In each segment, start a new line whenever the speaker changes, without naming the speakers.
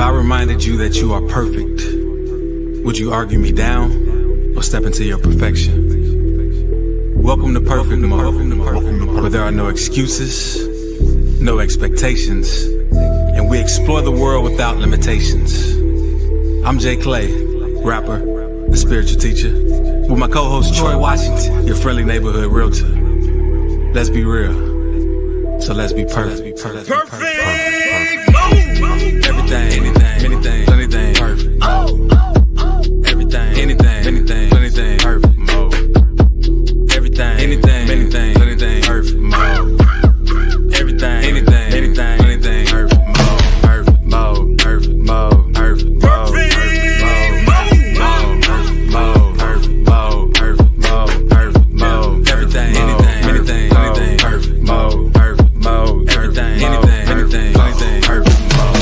I reminded you that you are perfect, would you argue me down or step into your perfection? Welcome to Perfect Mode, where there are no excuses, no expectations, and we explore the world without limitations. I'm JClay, rapper, the spiritual teacher, with my co-host Troy Washington, your friendly neighborhood realtor. Let's be real, so let's be perfect. Everything, anything, plenty perfect. Everything, anything, plenty perfect mode. Everything, anything, plenty perfect mode. Everything, anything, plenty perfect mode. Perfect mode, perfect mode, perfect mode. Everything, anything, perfect mode. Perfect mode, everything, anything, perfect mode.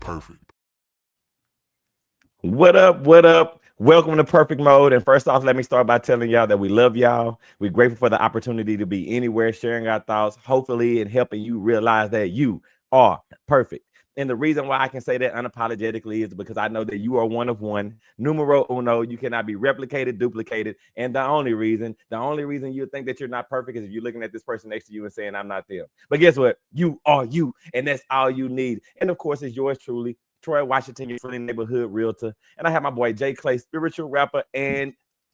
Perfect.
What up? What up? Welcome to Perfect Mode. And first off, let me start by telling y'all that we love y'all. We're grateful for the opportunity to be anywhere, sharing our thoughts, hopefully, and helping you realize that you are perfect. And the reason why I can say that unapologetically is because I know that you are one of one, numero uno. You cannot be replicated, duplicated. And the only reason you think that you're not perfect is if you're looking at this person next to you and saying, I'm not them. But guess what? You are you. And that's all you need. And of course, it's yours truly, Troy Washington, your friendly neighborhood realtor. And I have my boy JClay, spiritual rapper and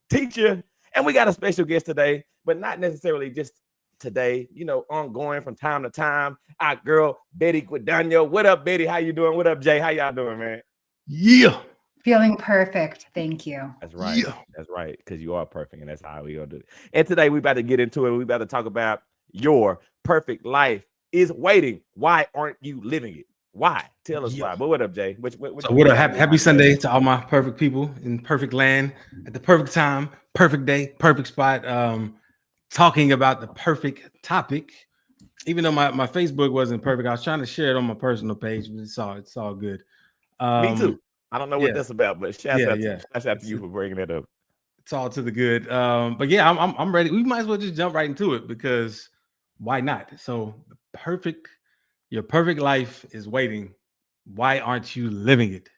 teacher. And we got a special guest today, but not necessarily just today, you know, ongoing from time to time. Our girl, Betty Guadagno. What up, Betty? How you doing? What up, Jay? How y'all doing, man?
Yeah.
Feeling perfect. Thank you.
That's right. Yeah. That's right. Because you are perfect, and that's how we gonna do it. And today we about to get into it. We about to talk about your perfect life is waiting. Why aren't you living it? Why? Tell us why. But what up, Jay?
What up? Happy Sunday to all my perfect people in perfect land at the perfect time, perfect day, perfect spot. Talking about the perfect topic. Even though my Facebook wasn't perfect, I was trying to share it on my personal page, but it's all good.
Me too. I don't know what that's about, but shouts out to you for bringing that up.
It's all to the good. But yeah, I'm ready. We might as well just jump right into it because why not? So your perfect life is waiting. Why aren't you living it?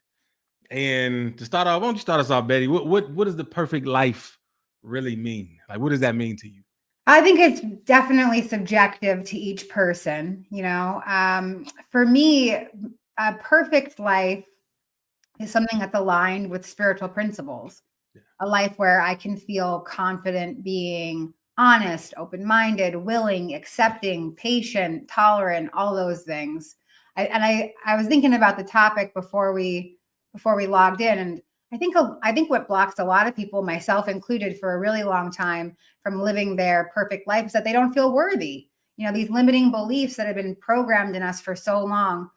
And to start off, why don't you start us off, Betty? What does the perfect life really mean? Like, what does that mean to you?
I think it's definitely subjective to each person. You know, for me, a perfect life is something that's aligned with spiritual principles. Yeah. A life where I can feel confident being honest, open-minded, willing, accepting, patient, tolerant, all those things. I was thinking about the topic before we logged in, and I think what blocks a lot of people, myself included, for a really long time from living their perfect life is that they don't feel worthy. You know, these limiting beliefs that have been programmed in us for so long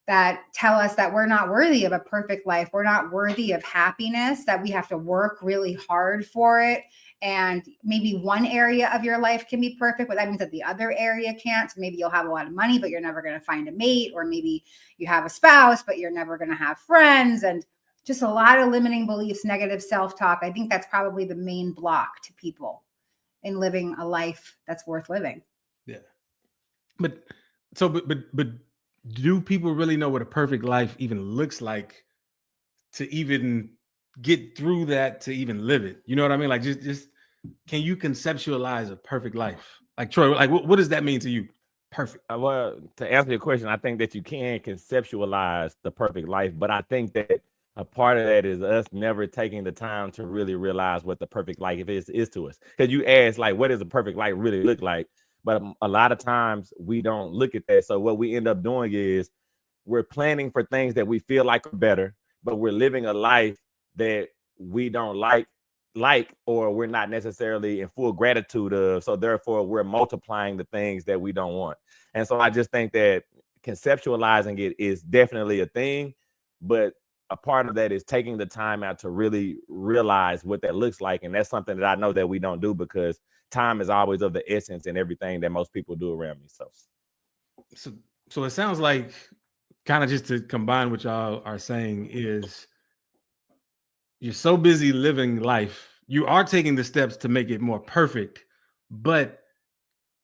that tell us that we're not worthy of a perfect life. We're not worthy of happiness, that we have to work really hard for it. And maybe one area of your life can be perfect, but that means that the other area can't. So maybe you'll have a lot of money, but you're never going to find a mate. Or maybe you have a spouse, but you're never going to have friends. And just a lot of limiting beliefs, negative self-talk. I think that's probably the main block to people in living a life that's worth living.
Yeah. But do people really know what a perfect life even looks like to even get through that, to even live it? You know what I mean? Like, just can you conceptualize a perfect life? Like, Troy, like what does that mean to you? Perfect.
Well, to answer your question, I think that you can conceptualize the perfect life, but I think that a part of that is us never taking the time to really realize what the perfect life is to us. Because you ask, like, what does a perfect life really look like? But a lot of times we don't look at that. So what we end up doing is we're planning for things that we feel like are better, but we're living a life that we don't like, or we're not necessarily in full gratitude of. So therefore, we're multiplying the things that we don't want. And so I just think that conceptualizing it is definitely a thing, but a part of that is taking the time out to really realize what that looks like. And that's something that I know that we don't do because time is always of the essence in everything that most people do around me.
So it sounds like, kind of just to combine what y'all are saying, is you're so busy living life, you are taking the steps to make it more perfect, but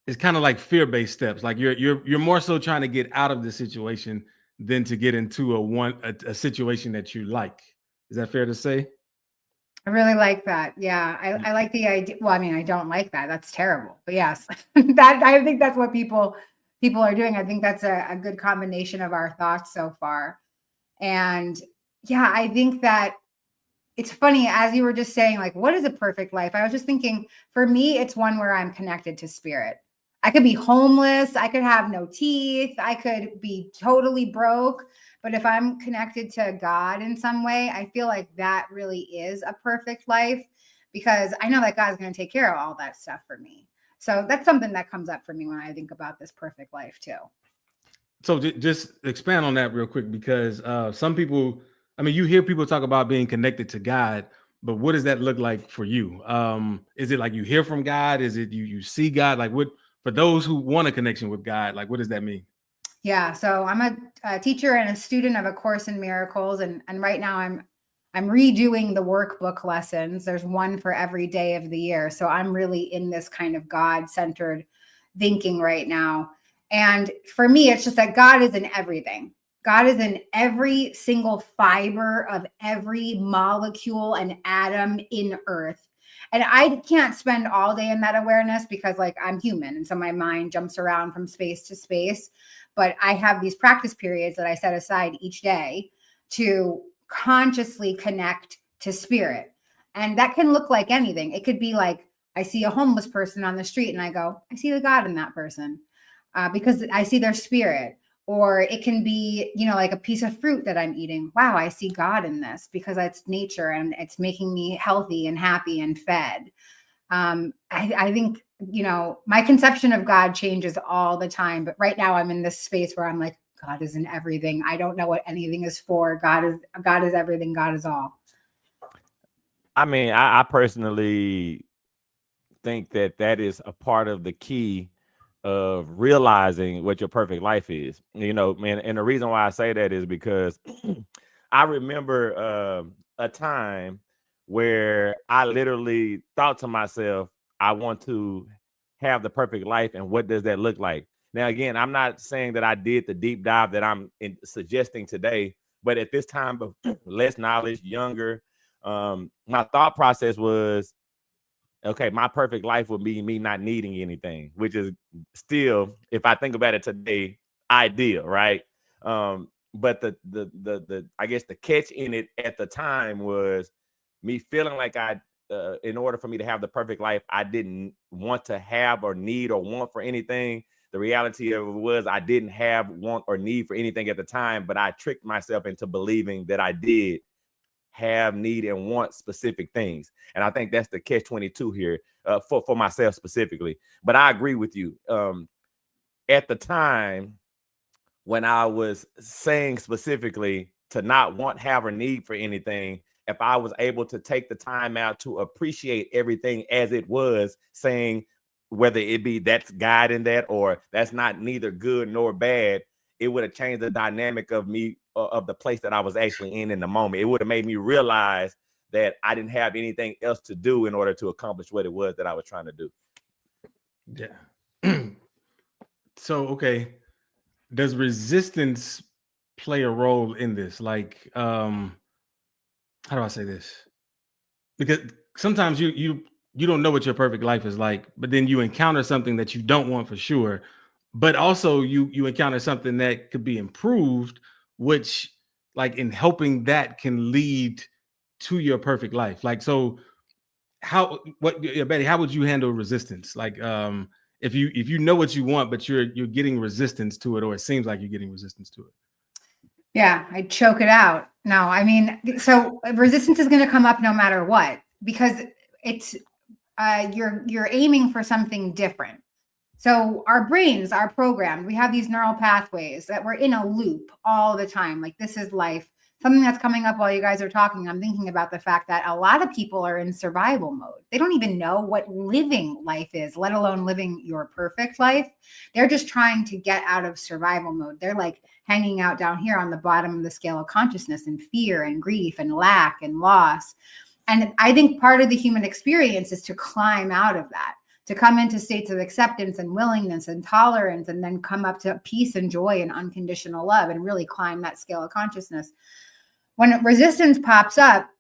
it's kind of like fear-based steps. Like you're more so trying to get out of the situation than to get into a situation that you like. Is that fair to say?
I really like that. Yeah. I like the idea. Well, I mean, I don't like that. That's terrible. But yes, that I think that's what people are doing. I think that's a good combination of our thoughts so far. And yeah, I think that it's funny, as you were just saying, like, what is a perfect life? I was just thinking, for me, it's one where I'm connected to spirit. I could be homeless. I could have no teeth. I could be totally broke. But if I'm connected to God in some way, I feel like that really is a perfect life, because I know that God's going to take care of all that stuff for me. So that's something that comes up for me when I think about this perfect life too.
So just expand on that real quick, because some people, I mean, you hear people talk about being connected to God, but what does that look like for you? Is it like you hear from God? Is it you see God? Like, what, for those who want a connection with God, like, what does that mean?
Yeah, so I'm a teacher and a student of A Course in Miracles, and right now I'm redoing the workbook lessons. There's one for every day of the year, so I'm really in this kind of God-centered thinking right now. And for me, it's just that God is in everything. God is in every single fiber of every molecule and atom in Earth. And I can't spend all day in that awareness, because like I'm human, and so my mind jumps around from space to space. But I have these practice periods that I set aside each day to consciously connect to spirit. And that can look like anything. It could be like, I see a homeless person on the street and I go, I see the God in that person, because I see their spirit. Or it can be, like a piece of fruit that I'm eating. Wow, I see God in this, because it's nature and it's making me healthy and happy and fed. I think, my conception of God changes all the time. But right now I'm in this space where I'm like, God is in everything. I don't know what anything is for. God is everything. God is all.
I mean, I personally think that is a part of the key of realizing what your perfect life is, man. And the reason why I say that is because I remember a time where I literally thought to myself, I want to have the perfect life. And what does that look like? Now, again, I'm not saying that I did the deep dive that I'm suggesting today, but at this time of less knowledge, younger, my thought process was, okay, my perfect life would be me not needing anything, which is still, if I think about it today, ideal, right? But the I guess the catch in it at the time was me feeling like in order for me to have the perfect life, I didn't want to have or need or want for anything. The reality of it was I didn't have, want, or need for anything at the time, but I tricked myself into believing that I did have, need, and want specific things. And I think that's the catch-22 here for myself specifically. But I agree with you. At the time when I was saying specifically to not want, have, or need for anything, if I was able to take the time out to appreciate everything as it was, saying whether it be that's God in that or that's not neither good nor bad, it would have changed the dynamic of me, of the place that I was actually in the moment. It would have made me realize that I didn't have anything else to do in order to accomplish what it was that I was trying to do.
Yeah. So, okay. Does resistance play a role in this? Like, how do I say this? Because sometimes you don't know what your perfect life is like, but then you encounter something that you don't want for sure. But also you encounter something that could be improved, which like in helping that can lead to your perfect life. Like, so Betty, how would you handle resistance? Like, if you know what you want, but you're getting resistance to it, or it seems like you're getting resistance to it.
Yeah, I choke it out. No, I mean, so resistance is going to come up no matter what, because it's you're aiming for something different. So our brains are programmed. We have these neural pathways that we're in a loop all the time. Like, this is life. Something that's coming up while you guys are talking, I'm thinking about the fact that a lot of people are in survival mode. They don't even know what living life is, let alone living your perfect life. They're just trying to get out of survival mode. They're like hanging out down here on the bottom of the scale of consciousness, and fear and grief and lack and loss. And I think part of the human experience is to climb out of that, to come into states of acceptance and willingness and tolerance, and then come up to peace and joy and unconditional love and really climb that scale of consciousness. When resistance pops up,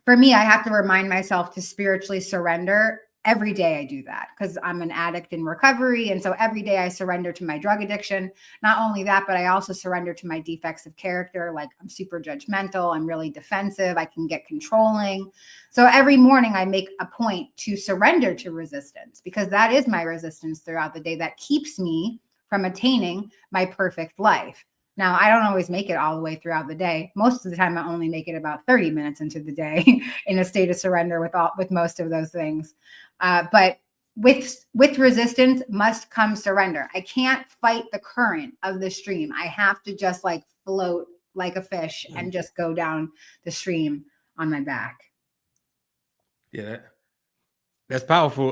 for me, I have to remind myself to spiritually surrender. Every day I do that because I'm an addict in recovery. And so every day I surrender to my drug addiction. Not only that, but I also surrender to my defects of character. Like I'm super judgmental. I'm really defensive. I can get controlling. So every morning I make a point to surrender to resistance, because that is my resistance throughout the day that keeps me from attaining my perfect life. Now, I don't always make it all the way throughout the day. Most of the time, I only make it about 30 minutes into the day in a state of surrender with most of those things. But with resistance must come surrender. I can't fight the current of the stream. I have to just like float like a fish and just go down the stream on my back.
Yeah, that's powerful.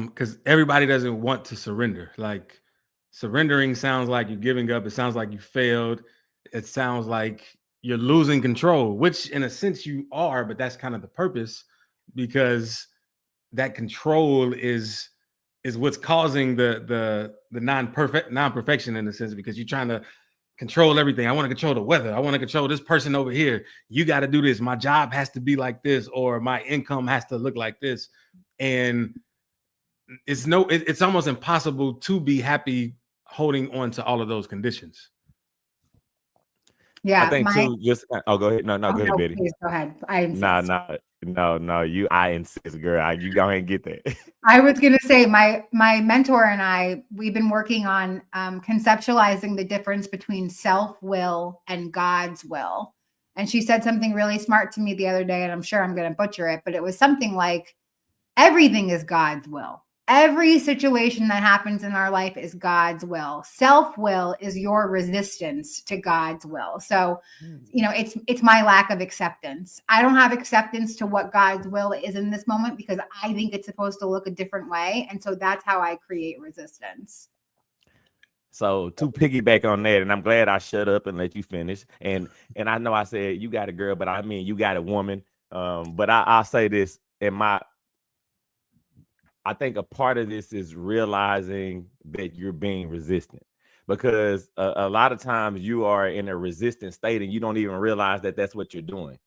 Because everybody doesn't want to surrender. Like surrendering sounds like you're giving up. It sounds like you failed. It sounds like you're losing control, which in a sense you are, but that's kind of the purpose, because that control is what's causing the non-perfection in a sense, because you're trying to control everything. I want to control the weather. I want to control this person over here. You got to do this. My job has to be like this, or my income has to look like this. And it's almost impossible to be happy holding on to all of those conditions.
Yeah, I think too. Just go ahead. No, go ahead, Betty.
Please go ahead. I insist.
No. I insist, girl. You go ahead and get that.
I was gonna say my mentor and we've been working on conceptualizing the difference between self-will and God's will. And she said something really smart to me the other day, and I'm sure I'm gonna butcher it, but it was something like, everything is God's will. Every situation that happens in our life is God's will. Self-will is your resistance to God's will. So, it's my lack of acceptance. I don't have acceptance to what God's will is in this moment because I think it's supposed to look a different way. And so that's how I create resistance.
So to piggyback on that, and I'm glad I shut up and let you finish. And I know I said you got a girl, but I mean you got a woman. But I'll say this I think a part of this is realizing that you're being resistant, because a lot of times you are in a resistant state and you don't even realize that that's what you're doing.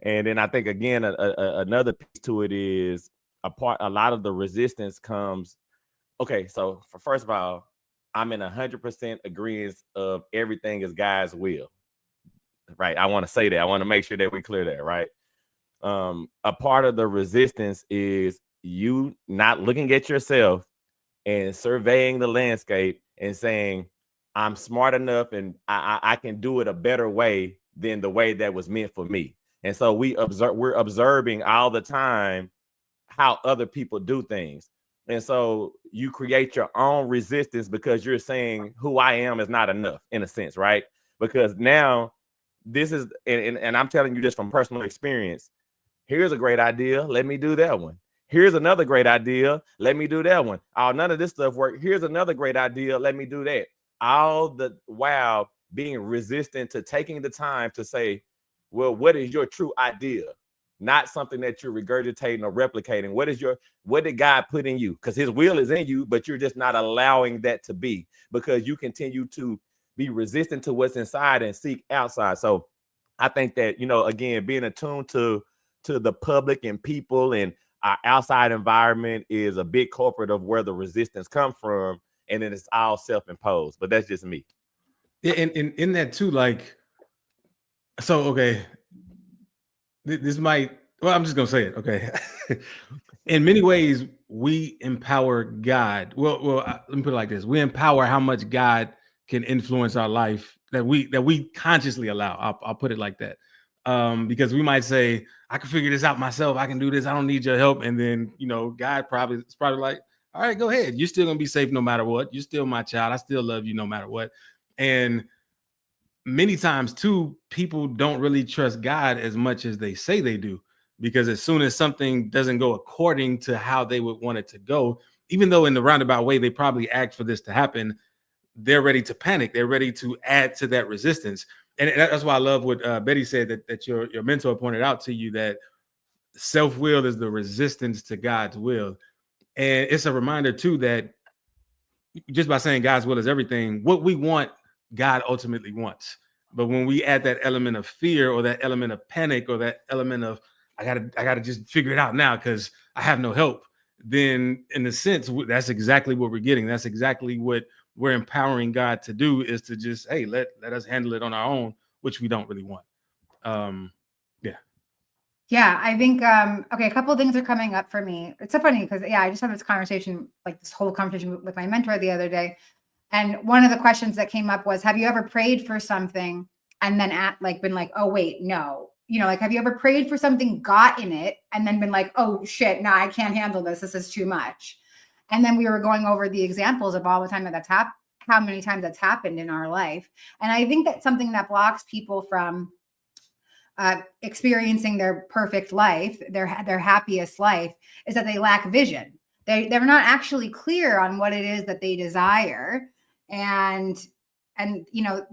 And then I think, again, another piece to it is a lot of the resistance comes. Okay, so first of all, I'm in 100% agreement of everything is God's will, right? I want to say that. I want to make sure that we clear that, right? A part of the resistance is you not looking at yourself and surveying the landscape and saying, I'm smart enough and I can do it a better way than the way that was meant for me. And so we're observing all the time how other people do things. And so you create your own resistance because you're saying who I am is not enough, in a sense, right? Because now this is, and I'm telling you this from personal experience. Here's a great idea. Let me do that one. Here's another great idea. Let me do that one. Oh, none of this stuff works. Here's another great idea. Let me do that. All the while being resistant to taking the time to say, well, what is your true idea? Not something that you're regurgitating or replicating. What did God put in you? Because his will is in you, but you're just not allowing that to be, because you continue to be resistant to what's inside and seek outside. So I think that, again, being attuned to the public and people and our outside environment is a big culprit of where the resistance comes from. And then it's all self-imposed, but that's just me.
Yeah, and in that too, like, so, okay, this might, well, I'm just going to say it. Okay. In many ways, we empower God. Well, let me put it like this. We empower how much God can influence our life that we consciously allow. I'll put it like that. Because we might say, I can figure this out myself. I can do this. I don't need your help. And then, God is probably like, all right, go ahead. You're still going to be safe no matter what. You're still my child. I still love you no matter what. And many times too, people don't really trust God as much as they say they do, because as soon as something doesn't go according to how they would want it to go, even though in the roundabout way, they probably asked for this to happen, they're ready to panic. They're ready to add to that resistance. And that's why I love what Betty said, that your mentor pointed out to you, that self-will is the resistance to God's will. And it's a reminder too that just by saying God's will is everything, what we want, God ultimately wants. But when we add that element of fear or that element of panic or that element of I gotta just figure it out now because I have no help, then in a sense, that's exactly what we're getting. That's exactly what we're empowering God to do, is to just, hey, let us handle it on our own, which we don't really want.
Yeah, I think okay, a couple of things are coming up for me. It's so funny because I just had this conversation, like this whole conversation with my mentor the other day. And one of the questions that came up was, have you ever prayed for something and then been like, oh wait, no. Like, have you ever prayed for something, gotten it, and then been like, oh shit, no, I can't handle this. This is too much. And then we were going over the examples of all the time that's happened, how many times that's happened in our life. And I think that's something that blocks people from experiencing their perfect life, their happiest life, is that they lack vision. They're not actually clear on what it is that they desire, and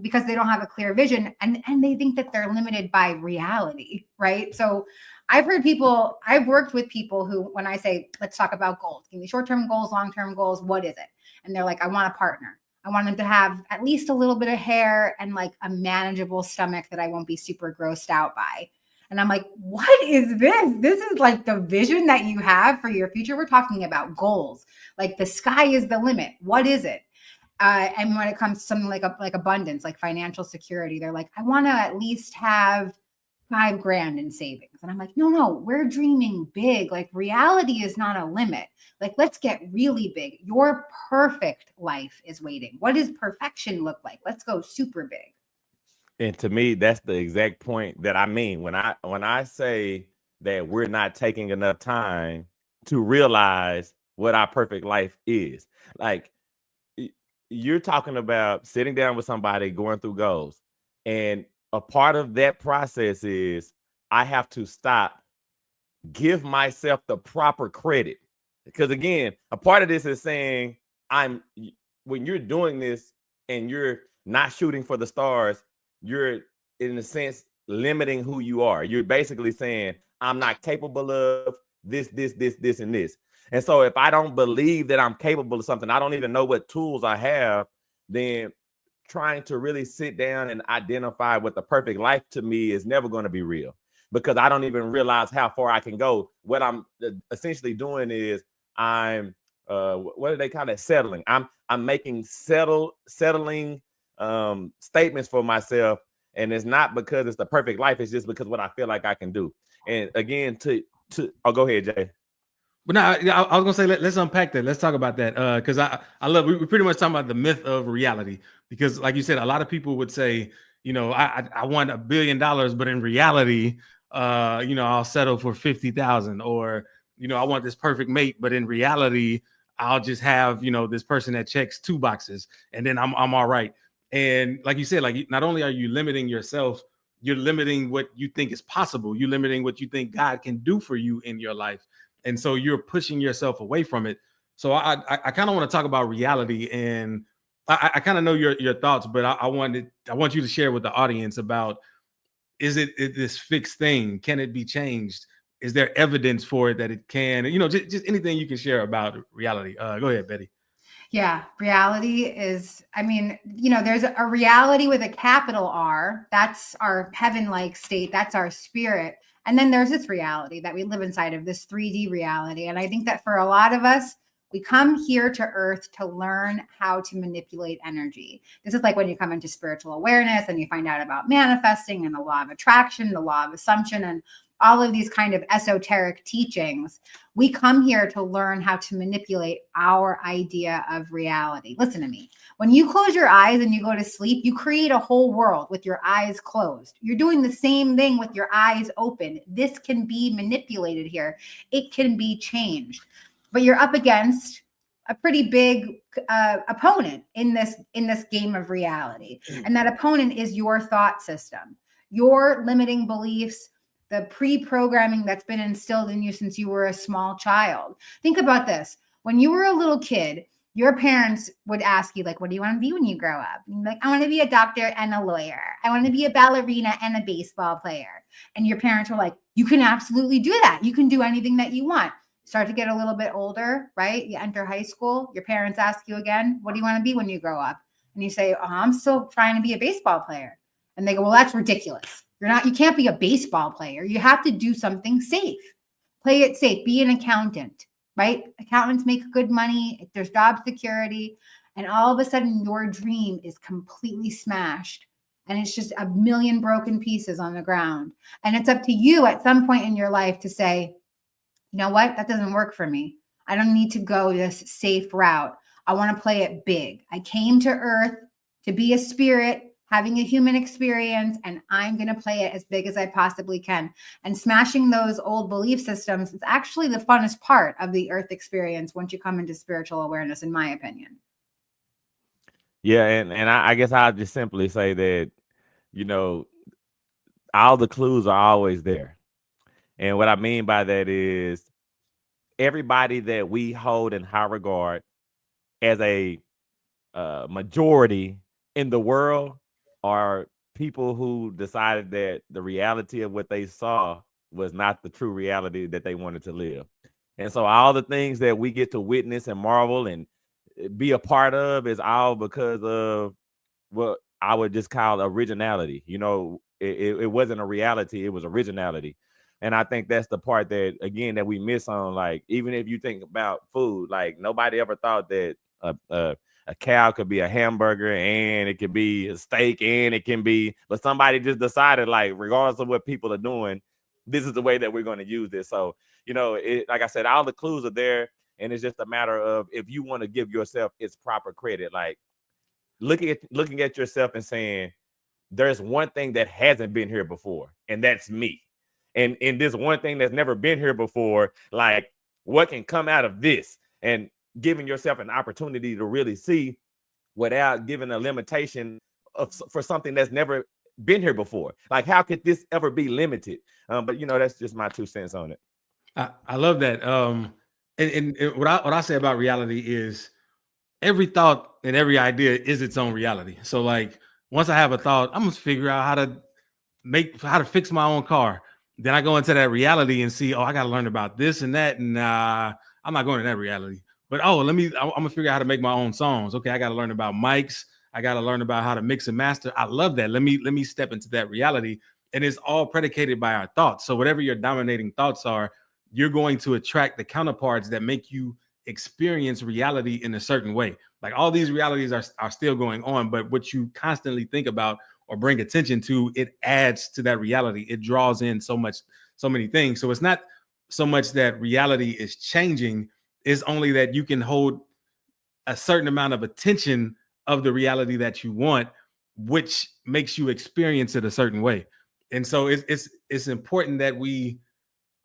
because they don't have a clear vision, and they think that they're limited by reality, right? So I've worked with people who, when I say, let's talk about goals, give me short-term goals, long-term goals, what is it? And they're like, I want a partner. I want them to have at least a little bit of hair and like a manageable stomach that I won't be super grossed out by. And I'm like, what is this? This is like the vision that you have for your future. We're talking about goals. Like the sky is the limit. What is it? And when it comes to something like abundance, like financial security, they're like, I want to at least have $5,000 in savings. And I'm like, no, we're dreaming big. Like reality is not a limit. Like, let's get really big. Your perfect life is waiting. What does perfection look like? Let's go super big.
And to me, that's the exact point that I mean when I say that we're not taking enough time to realize what our perfect life is. Like, you're talking about sitting down with somebody, going through goals, and a part of that process is I have to stop, give myself the proper credit. Because again, a part of this is saying when you're doing this and you're not shooting for the stars, you're in a sense limiting who you are. You're basically saying, I'm not capable of this, and this. And so if I don't believe that I'm capable of something, I don't even know what tools I have, then trying to really sit down and identify what the perfect life to me is never going to be real, because I don't even realize how far I can go. What I'm essentially doing is I'm what do they call it? Settling. I'm making settling statements for myself, and it's not because it's the perfect life. It's just because what I feel like I can do. And again, go ahead, Jay.
But no, I was gonna say let's unpack that. Let's talk about that because I love. We're pretty much talking about the myth of reality, because, like you said, a lot of people would say, I want $1 billion, but in reality, I'll settle for 50,000, or I want this perfect mate, but in reality, I'll just have this person that checks 2 boxes, and then I'm all right. And like you said, like, not only are you limiting yourself, you're limiting what you think is possible. You're limiting what you think God can do for you in your life. And so you're pushing yourself away from it. So I kind of want to talk about reality, and I kind of know your thoughts, but I want you to share with the audience about, is it this fixed thing? Can it be changed? Is there evidence for it that it can? Just anything you can share about reality. Go ahead, Betty.
Yeah, reality is, there's a reality with a capital R. That's our heaven-like state. That's our spirit. And then there's this reality that we live inside of, this 3D reality. And I think that for a lot of us, we come here to earth to learn how to manipulate energy. This is like when you come into spiritual awareness and you find out about manifesting and the law of attraction, the law of assumption, and all of these kind of esoteric teachings. We come here to learn how to manipulate our idea of reality. Listen to me. When you close your eyes and you go to sleep, you create a whole world with your eyes closed. You're doing the same thing with your eyes open. This can be manipulated here. It can be changed. But you're up against a pretty big opponent in this game of reality. And that opponent is your thought system, your limiting beliefs, the pre-programming that's been instilled in you since you were a small child. Think about this. When you were a little kid, your parents would ask you, like, what do you want to be when you grow up? And you're like, I want to be a doctor and a lawyer. I want to be a ballerina and a baseball player. And your parents were like, you can absolutely do that. You can do anything that you want. start to get a little bit older, right? You enter high school, your parents ask you again, what do you want to be when you grow up? And you say, oh, I'm still trying to be a baseball player. And they go, well, that's ridiculous. You can't be a baseball player. You have to do something safe. Play it safe. Be an accountant, right? Accountants make good money. There's job security. And all of a sudden your dream is completely smashed. And it's just a million broken pieces on the ground. And it's up to you at some point in your life to say, you know what? That doesn't work for me. I don't need to go this safe route. I want to play it big. I came to Earth to be a spirit, having a human experience, and I'm going to play it as big as I possibly can. And smashing those old belief systems is actually the funnest part of the Earth experience once you come into spiritual awareness, in my opinion.
Yeah, and I guess I'll just simply say that, you know, all the clues are always there. And what I mean by that is everybody that we hold in high regard as a majority in the world are people who decided that the reality of what they saw was not the true reality that they wanted to live. And so all the things that we get to witness and marvel and be a part of is all because of what I would just call originality. You know, it wasn't a reality, it was originality. And I think that's the part that, again, that we miss on. Like, even if you think about food, like nobody ever thought that a cow could be a hamburger and it could be a steak and it can be, but somebody just decided, like, regardless of what people are doing, this is the way that we're going to use this. So, you know, like I said, all the clues are there. And it's just a matter of if you want to give yourself its proper credit, like looking at yourself and saying, there's one thing that hasn't been here before, and that's me. And this one thing that's never been here before, like, what can come out of this? And giving yourself an opportunity to really see without giving a limitation for something that's never been here before. Like, how could this ever be limited? But, you know, that's just my 2 cents on it.
I love that. And what I say about reality is every thought and every idea is its own reality. So, like, once I have a thought, I'm going to figure out how to fix my own car. Then I go into that reality and see, oh, I got to learn about this and that. And I'm not going to that reality. But, I'm going to figure out how to make my own songs. Okay, I got to learn about mics. I got to learn about how to mix and master. I love that. Let me step into that reality. And it's all predicated by our thoughts. So whatever your dominating thoughts are, you're going to attract the counterparts that make you experience reality in a certain way. Like, all these realities are still going on, but what you constantly think about or bring attention to, it adds to that reality. It draws in so many things. So it's not so much that reality is changing, it's only that you can hold a certain amount of attention of the reality that you want, which makes you experience it a certain way. And so it's important that we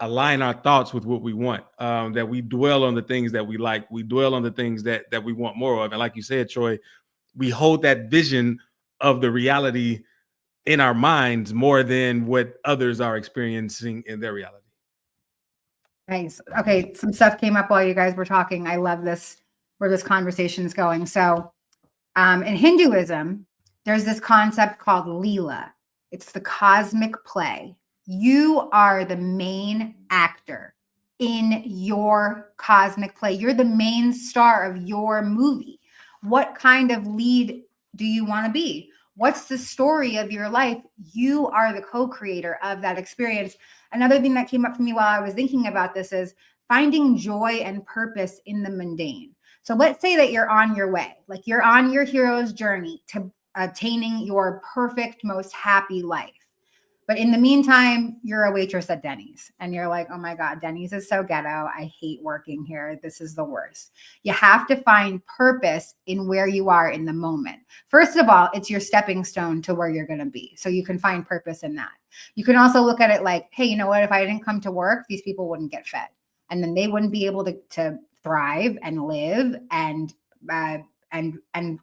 align our thoughts with what we want, that we dwell on the things that we like, we dwell on the things that we want more of. And like you said, Troy, we hold that vision of the reality in our minds more than what others are experiencing in their reality.
Nice. Okay, some stuff came up while you guys were talking. I love this, where this conversation is going. So in Hinduism, there's this concept called Leela. It's the cosmic play. You are the main actor in your cosmic play. You're the main star of your movie. What kind of lead do you want to be? What's the story of your life? You are the co-creator of that experience. Another thing that came up for me while I was thinking about this is finding joy and purpose in the mundane. So let's say that you're on your way, like you're on your hero's journey to attaining your perfect, most happy life. But in the meantime, you're a waitress at Denny's and you're like, oh my God, Denny's is so ghetto. I hate working here. This is the worst. You have to find purpose in where you are in the moment. First of all, it's your stepping stone to where you're going to be. So you can find purpose in that. You can also look at it like, hey, you know what? If I didn't come to work, these people wouldn't get fed. And then they wouldn't be able to thrive and live and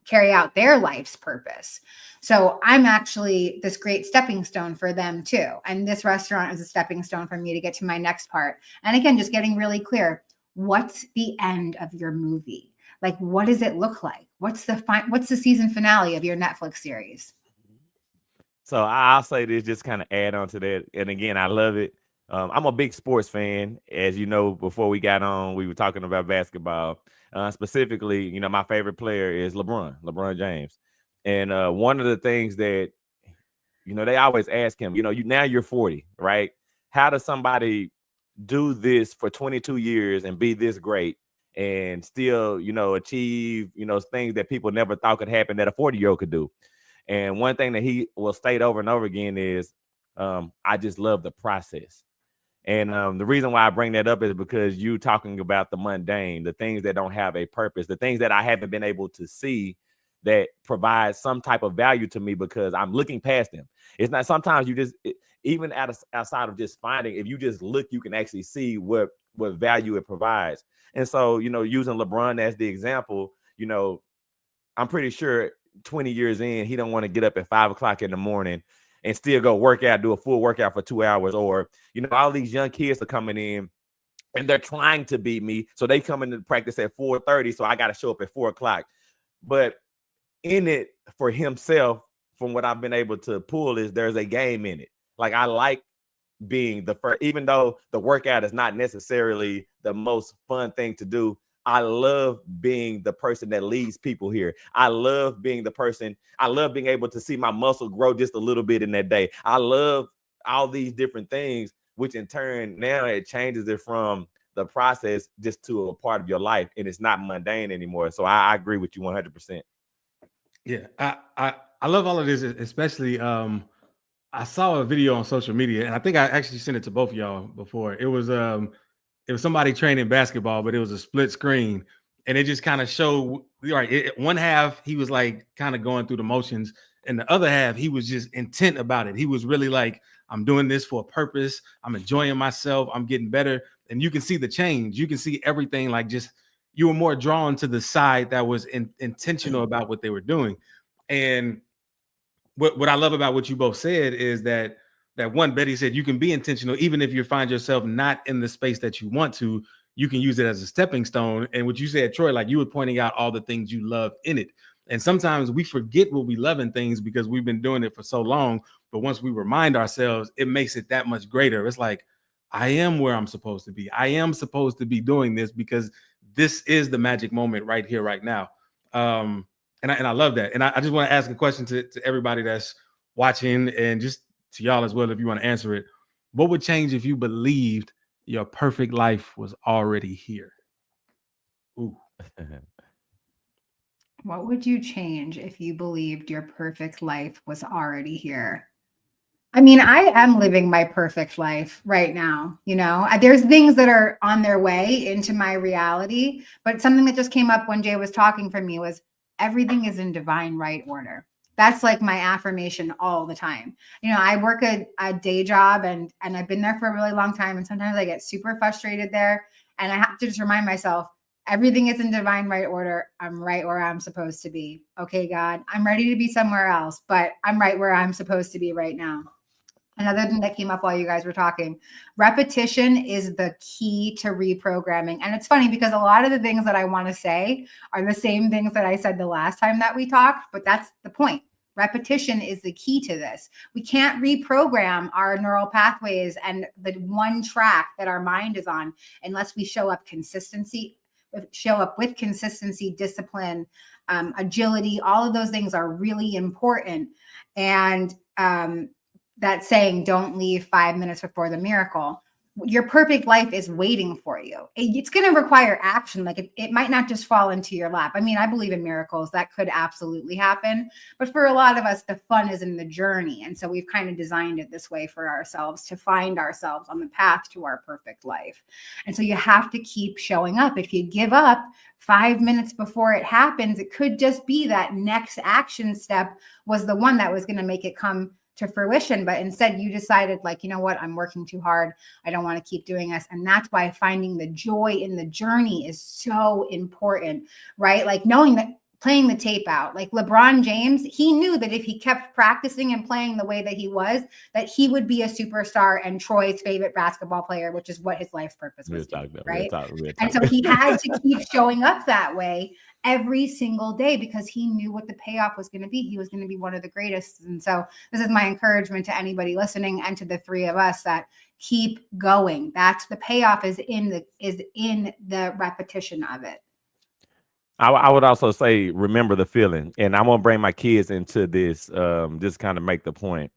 carry out their life's purpose. So I'm actually this great stepping stone for them too. And this restaurant is a stepping stone for me to get to my next part. And again, just getting really clear, what's the end of your movie? Like, what does it look like? What's the season finale of your Netflix series?
So I'll say this, just kind of add on to that. And again, I love it. I'm a big sports fan. As you know, before we got on, we were talking about basketball. Specifically, you know, my favorite player is LeBron James. And one of the things that, you know, they always ask him, you know, now you're 40, right? How does somebody do this for 22 years and be this great and still, you know, achieve, you know, things that people never thought could happen that a 40-year-old could do? And one thing that he will state over and over again is, I just love the process. And the reason why I bring that up is because you talking about the mundane, the things that don't have a purpose, the things that I haven't been able to see that provide some type of value to me because I'm looking past them. It's not, sometimes you just, even outside of just finding, if you just look, you can actually see what value it provides. And so, you know, using LeBron as the example, you know, I'm pretty sure 20 years in, he don't want to get up at 5 o'clock in the morning and still go work out, do a full workout for 2 hours. Or, you know, all these young kids are coming in and they're trying to beat me. So they come into practice at 4:30. So I got to show up at 4 o'clock. But in it for himself, from what I've been able to pull, is there's a game in it. Like, I like being the first, even though the workout is not necessarily the most fun thing to do. I love being the person that leads people here. I love being the person. I love being able to see my muscle grow just a little bit in that day. I love all these different things, which in turn, now it changes it from the process just to a part of your life, and it's not mundane anymore. So I agree with you 100%.
Yeah, I love all of this, especially I saw a video on social media, and I think I actually sent it to both of y'all before. It was somebody training basketball, but it was a split screen, and it just kind of showed, right, one half he was like kind of going through the motions, and the other half he was just intent about it. He was really like, I'm doing this for a purpose. I'm enjoying myself. I'm getting better. And you can see the change. You can see everything, like, just, you were more drawn to the side that was intentional about what they were doing. And what I love about what you both said is that one, Betty said, you can be intentional even if you find yourself not in the space that you want to. You can use it as a stepping stone. And what you said, Troy, like, you were pointing out all the things you love in it. And sometimes we forget what we love in things because we've been doing it for so long. But once we remind ourselves, it makes it that much greater. It's like, I am where I'm supposed to be. I am supposed to be doing this because this is the magic moment right here, right now. And I love that. And I just want to ask a question to everybody that's watching, and just to y'all as well, if you want to answer it. What would change if you believed your perfect life was already here? Ooh.
What would you change if you believed your perfect life was already here? I mean, I am living my perfect life right now. You know, there's things that are on their way into my reality, but something that just came up when Jay was talking for me was everything is in divine right order. That's like my affirmation all the time. You know, I work a day job and I've been there for a really long time. And sometimes I get super frustrated there. And I have to just remind myself, everything is in divine right order. I'm right where I'm supposed to be. Okay, God, I'm ready to be somewhere else, but I'm right where I'm supposed to be right now. Another thing that came up while you guys were talking, repetition is the key to reprogramming. And it's funny because a lot of the things that I want to say are the same things that I said the last time that we talked, but that's the point. Repetition is the key to this. We can't reprogram our neural pathways and the one track that our mind is on unless we show up with consistency, discipline, agility. All of those things are really important. And that saying, don't leave 5 minutes before the miracle. Your perfect life is waiting for you. It's going to require action. Like, it might not just fall into your lap. I mean, I believe in miracles. That could absolutely happen. But for a lot of us, the fun is in the journey. And so we've kind of designed it this way for ourselves, to find ourselves on the path to our perfect life. And so you have to keep showing up. If you give up 5 minutes before it happens, it could just be that next action step was the one that was going to make it come to fruition. But instead you decided, like, you know what, I'm working too hard. I don't want to keep doing this. And that's why finding the joy in the journey is so important, right? Like, knowing that playing the tape out. Like LeBron James, he knew that if he kept practicing and playing the way that he was, that he would be a superstar and Troy's favorite basketball player, which is what his life's purpose was, right? And so he had to keep showing up that way every single day because he knew what the payoff was going to be. He was going to be one of the greatest. And so this is my encouragement to anybody listening and to the three of us that keep going. That's the payoff is in the repetition of it.
I would also say, remember the feeling. And I'm going to bring my kids into this, just kind of make the point.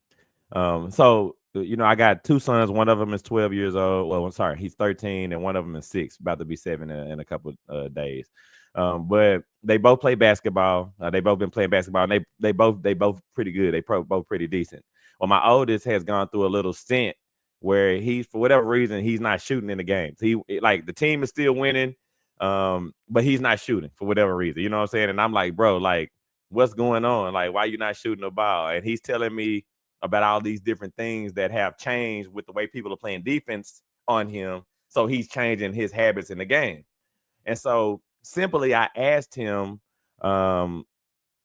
So, you know, I got two sons. One of them is 12 years old. Well, I'm sorry, he's 13, and one of them is 6, about to be 7 in a couple of days. But they both play basketball. They both been playing basketball, and they both pretty good. They both pretty decent. Well, my oldest has gone through a little stint where he, for whatever reason, he's not shooting in the games. He, like, the team is still winning, but he's not shooting for whatever reason. You know what I'm saying? And I'm like, bro, like, what's going on? Like, why you not shooting the ball? And he's telling me about all these different things that have changed with the way people are playing defense on him. So he's changing his habits in the game. And so simply, I asked him the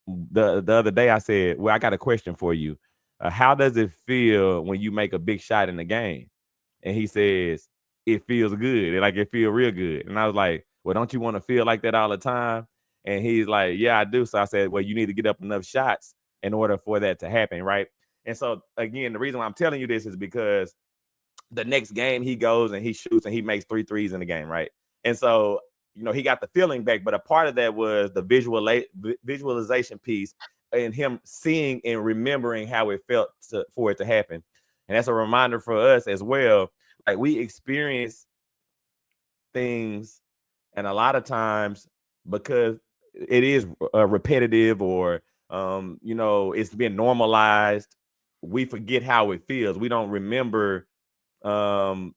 other day, I said, well, I got a question for you. How does it feel when you make a big shot in the game? And he says, it feels good. Like, it feels real good. And I was like, well, don't you want to feel like that all the time? And he's like, yeah, I do. So I said, well, you need to get up enough shots in order for that to happen, right? And so, again, the reason why I'm telling you this is because the next game he goes and he shoots and he makes 3 threes in the game, right? And so, you know, he got the feeling back, but a part of that was the visualization piece and him seeing and remembering how it felt for it to happen. And that's a reminder for us as well. Like, we experience things, and a lot of times, because it is repetitive or, you know, it's been normalized, we forget how it feels. We don't remember that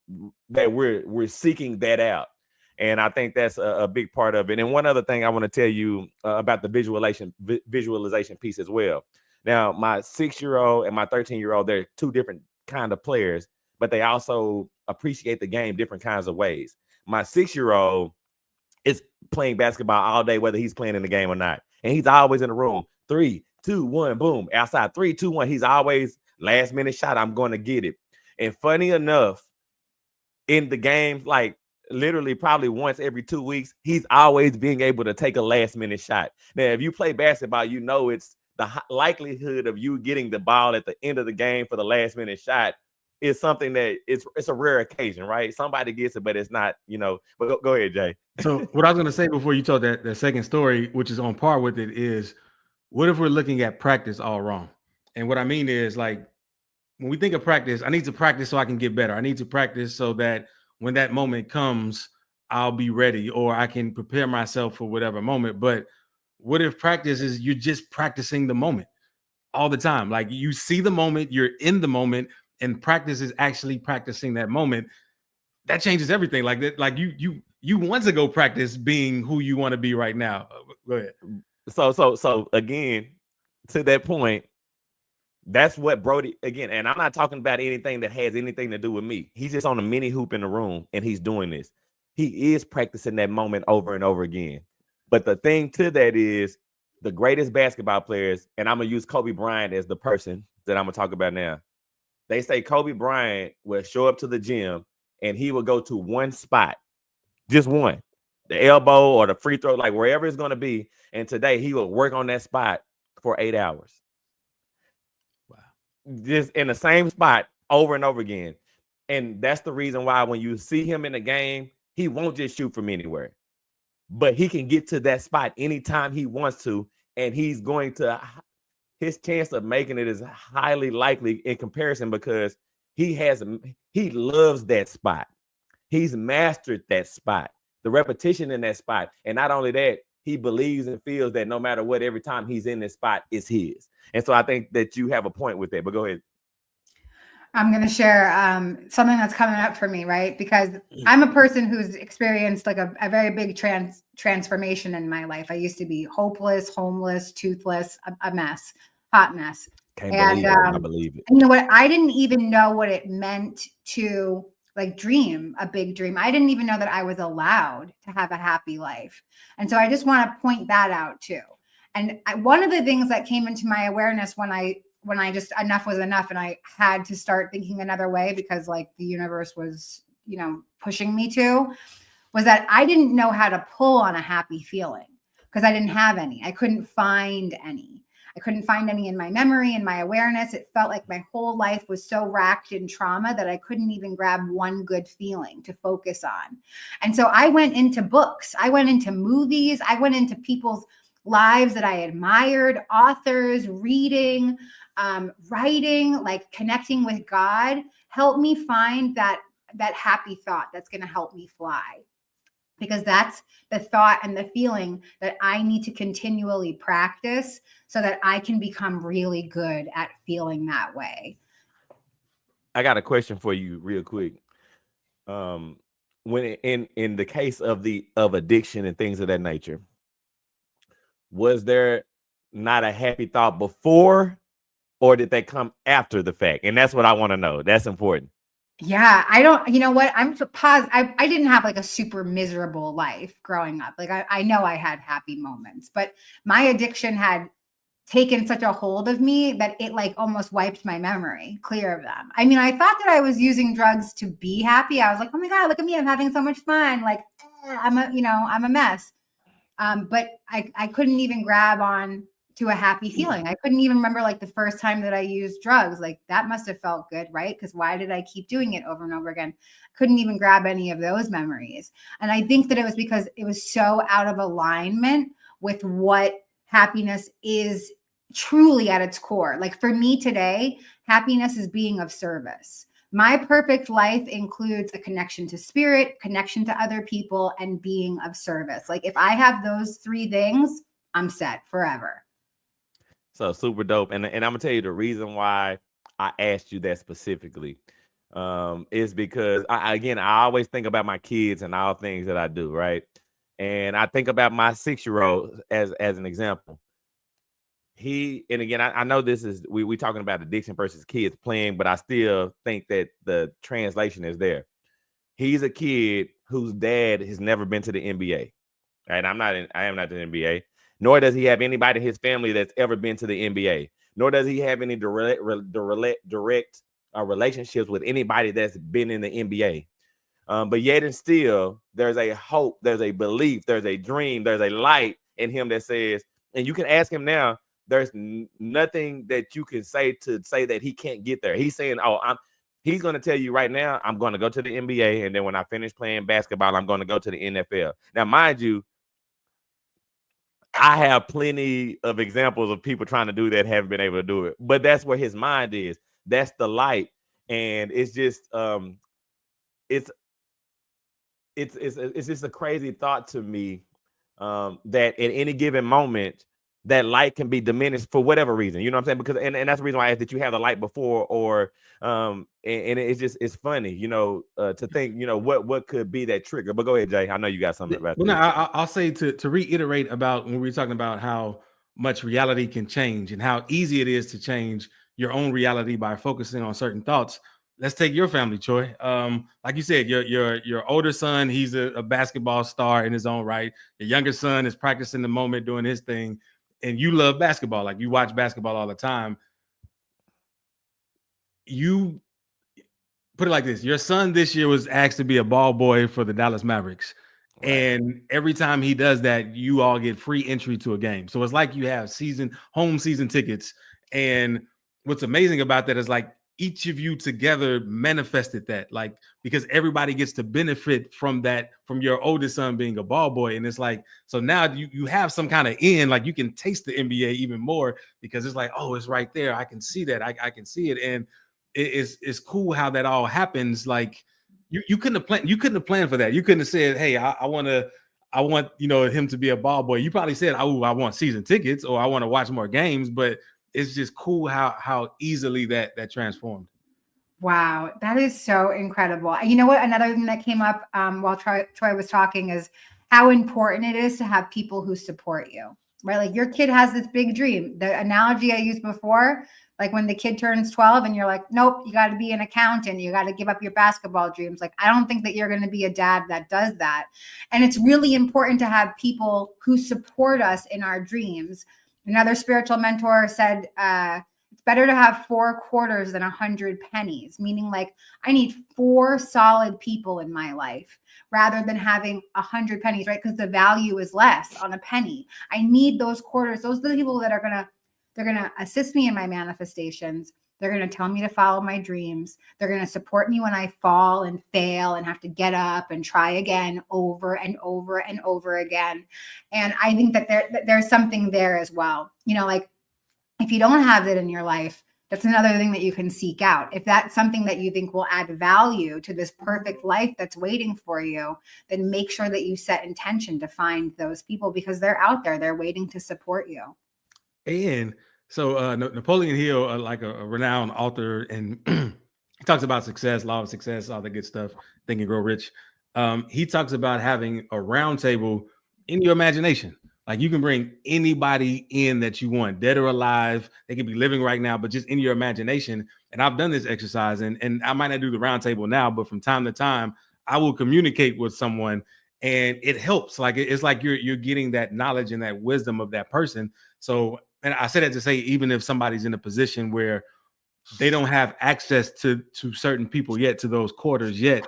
we're seeking that out. And I think that's a big part of it. And one other thing I want to tell you about the visualization piece as well. Now, my 6-year-old and my 13-year-old, they're two different kind of players, but they also appreciate the game different kinds of ways. My 6-year-old is playing basketball all day, whether he's playing in the game or not. And he's always in the room. 3, 2, 1, boom. Outside, 3, 2, 1. He's always last minute shot. I'm going to get it. And funny enough, in the game, like, literally probably once every 2 weeks, he's always being able to take a last minute shot. Now, if you play basketball, you know it's the likelihood of you getting the ball at the end of the game for the last minute shot is something that it's a rare occasion, right? Somebody gets it, but it's not, you know. But go ahead, Jay.
So what I was going to say before you told that second story, which is on par with it, is what if we're looking at practice all wrong? And what I mean is, like, when we think of practice, I need to practice so I can get better. I need to practice so that when that moment comes, I'll be ready, or I can prepare myself for whatever moment. But what if practice is you're just practicing the moment all the time? Like, you see the moment, you're in the moment, and practice is actually practicing that moment. That changes everything. Like that, like you want to go practice being who you want to be right now. Go ahead.
So again, to that point, that's what Brody, again, and I'm not talking about anything that has anything to do with me. He's just on a mini hoop in the room and he's doing this. He is practicing that moment over and over again. But the thing to that is the greatest basketball players, and I'm going to use Kobe Bryant as the person that I'm going to talk about now. They say Kobe Bryant will show up to the gym and he will go to one spot, just one, the elbow or the free throw, like wherever it's going to be. And today he will work on that spot for 8 hours. Just in the same spot over and over again. And that's the reason why when you see him in the game, he won't just shoot from anywhere, but he can get to that spot anytime he wants to. And he's going to, his chance of making it is highly likely in comparison because he loves that spot. He's mastered that spot, the repetition in that spot. And not only that, he believes and feels that no matter what, every time he's in this spot is his. And so I think that you have a point with that, but go ahead.
I'm going to share something that's coming up for me, right? Because I'm a person who's experienced like a very big transformation in my life. I used to be hopeless, homeless, toothless, a mess, hot mess.
I believe it.
You know what? I didn't even know what it meant to like dream a big dream. I didn't even know that I was allowed to have a happy life. And so I just want to point that out too. And one of the things that came into my awareness when I just, enough was enough, and I had to start thinking another way because like the universe was, pushing me to, was that I didn't know how to pull on a happy feeling because I didn't have any. I couldn't find any. I couldn't find any in my memory and my awareness. It felt like my whole life was so racked in trauma that I couldn't even grab one good feeling to focus on. And so I went into books. I went into movies. I went into people's lives that I admired, authors, reading, writing, like connecting with God, helped me find that happy thought that's going to help me fly. Because that's the thought and the feeling that I need to continually practice so that I can become really good at feeling that way.
I got a question for you real quick. When in the case of addiction and things of that nature, was there not a happy thought before, or did they come after the fact? And that's what I want to know. That's important.
Yeah, I don't, you know what? I'm positive. I didn't have like a super miserable life growing up. Like I know I had happy moments, but my addiction had taken such a hold of me that it like almost wiped my memory clear of them. I mean, I thought that I was using drugs to be happy. I was like, oh my God, look at me. I'm having so much fun. Like I'm a mess. But I couldn't even grab on to a happy feeling. I couldn't even remember like the first time that I used drugs. Like that must have felt good, right? Because why did I keep doing it over and over again? Couldn't even grab any of those memories. And I think that it was because it was so out of alignment with what happiness is truly at its core. Like for me today, happiness is being of service. My perfect life includes a connection to spirit, connection to other people, and being of service. Like if I have those three things, I'm set forever.
So super dope. And I'm gonna tell you the reason why I asked you that specifically is because I always think about my kids and all things that I do, right? And I think about my 6-year-old as an example. I know this is we talking about addiction versus kids playing, but I still think that the translation is there. He's a kid whose dad has never been to the NBA. Right? I am not the NBA. Nor does he have anybody in his family that's ever been to the NBA. Nor does he have any direct relationships with anybody that's been in the NBA. But yet and still, there's a hope, there's a belief, there's a dream, there's a light in him that says, and you can ask him now, there's nothing that you can say that he can't get there. He's saying, he's going to tell you right now, I'm going to go to the NBA. And then when I finish playing basketball, I'm going to go to the NFL. Now, mind you, I have plenty of examples of people trying to do that, haven't been able to do it, but that's where his mind is. That's the light. And it's just, it's just a crazy thought to me that at any given moment, that light can be diminished for whatever reason, you know what I'm saying? Because, and that's the reason why I asked that you have the light before, or, and it's funny, to think, what could be that trigger. But go ahead, Jay. I know you got something about that.
No, I'll say to reiterate about when we were talking about how much reality can change and how easy it is to change your own reality by focusing on certain thoughts. Let's take your family, Troy. Like you said, your older son, he's a basketball star in his own right. Your younger son is practicing the moment, doing his thing. And you love basketball, like you watch basketball all the time. You put it like this: your son this year was asked to be a ball boy for the Dallas Mavericks. Right. And every time he does that, you all get free entry to a game. So it's like you have home season tickets. And what's amazing about that is like each of you together manifested that, like, because everybody gets to benefit from that, from your oldest son being a ball boy. And it's like, so now you have some kind of like you can taste the NBA even more because it's like, oh, it's right there. I can see that. I can see it. And it's cool how that all happens. Like you couldn't have planned for that. You couldn't have said, hey, I want him to be a ball boy. You probably said, oh, I want season tickets or I want to watch more games, but it's just cool how easily that transformed.
Wow, that is so incredible. You know what? Another thing that came up while Troy was talking is how important it is to have people who support you, right? Like your kid has this big dream. The analogy I used before, like when the kid turns 12 and you're like, nope, you got to be an accountant. You got to give up your basketball dreams. Like, I don't think that you're going to be a dad that does that. And it's really important to have people who support us in our dreams. Another spiritual mentor said, it's better to have 4 quarters than 100 pennies, meaning like I need 4 solid people in my life rather than having 100 pennies, right? Because the value is less on a penny. I need those quarters. Those are the people that they're going to assist me in my manifestations. They're going to tell me to follow my dreams. They're going to support me when I fall and fail and have to get up and try again over and over and over again. And I think that there's something there as well. You know, like if you don't have that in your life, that's another thing that you can seek out. If that's something that you think will add value to this perfect life that's waiting for you, then make sure that you set intention to find those people because they're out there. They're waiting to support you.
And so Napoleon Hill, like a renowned author, and he talks about success, law of success, all that good stuff, Think and Grow Rich. He talks about having a round table in your imagination. Like you can bring anybody in that you want, dead or alive. They can be living right now, but just in your imagination. And I've done this exercise, and I might not do the round table now, but from time to time, I will communicate with someone, and it helps. Like it's like you're getting that knowledge and that wisdom of that person. So, and I say that to say, even if somebody's in a position where they don't have access to certain people yet, to those quarters yet,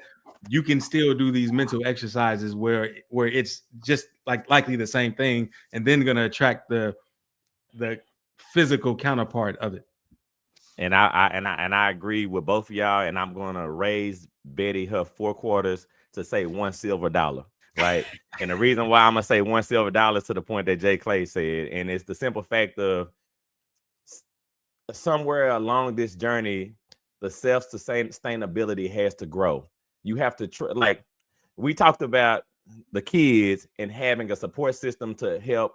you can still do these mental exercises where it's just like likely the same thing, and then going to attract the physical counterpart of it.
And I agree with both of y'all, and I'm going to raise Betty her 4 quarters to say $1 silver, right? And the reason why I'm going to say $1 silver to the point that JClay said, and it's the simple fact of somewhere along this journey, the self-sustainability has to grow. You have to like we talked about the kids and having a support system to help,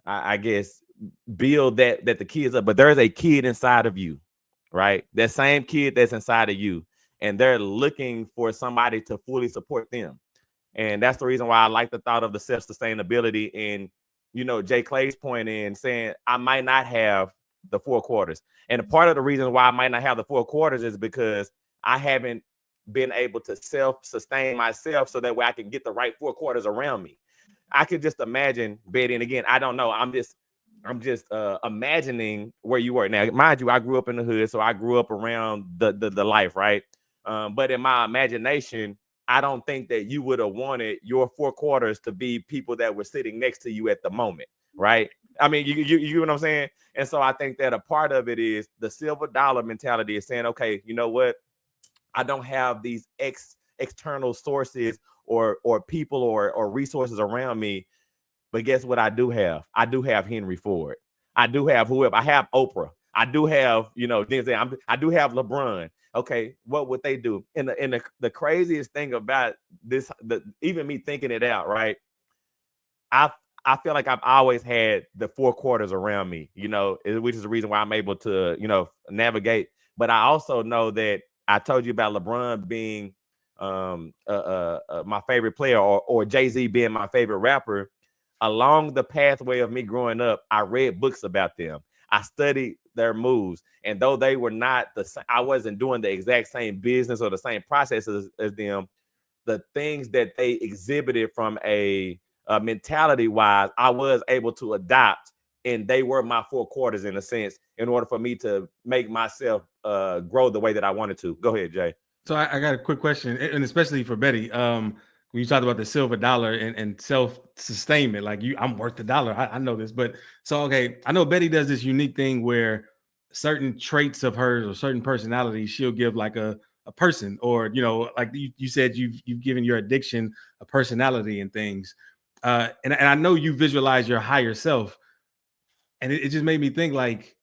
I guess, build that the kids up. But there's a kid inside of you, right? That same kid that's inside of you, and they're looking for somebody to fully support them. And that's the reason why I like the thought of the self-sustainability. And, you know, JClay's point in saying I might not have the 4 quarters. And a part of the reason why I might not have the 4 quarters is because I haven't been able to self-sustain myself so that way I can get the right 4 quarters around me. I could just imagine, Betty, and again, I don't know. I'm just imagining where you were. Now, mind you, I grew up in the hood, so I grew up around the life, right? But in my imagination, I don't think that you would have wanted your 4 quarters to be people that were sitting next to you at the moment, right? I mean, you know what I'm saying? And so I think that a part of it is the silver dollar mentality is saying, okay, you know what? I don't have these external sources or people or resources around me. But guess what I do have? I do have Henry Ford. I do have whoever. I have Oprah. I do have, you know, I do have LeBron. Okay, what would they do? And the craziest thing about this, even me thinking it out, right? I feel like I've always had the 4 quarters around me, you know, which is the reason why I'm able to, you know, navigate. But I also know that I told you about LeBron being my favorite player, or Jay-Z being my favorite rapper. Along the pathway of me growing up, I read books about them. I studied their moves. And though they were not I wasn't doing the exact same business or the same processes as them, the things that they exhibited from a mentality wise, I was able to adopt, and they were my 4 quarters in a sense, in order for me to make myself grow the way that I wanted to. Go ahead, Jay.
So I got a quick question, and especially for Betty. When you talked about the silver dollar and self-sustainment, like I'm worth the dollar. I know this, but so, okay, I know Betty does this unique thing where certain traits of hers or certain personalities, she'll give like a person, or, you know, like you said, you've given your addiction a personality and things. And I know you visualize your higher self, and it just made me think, like,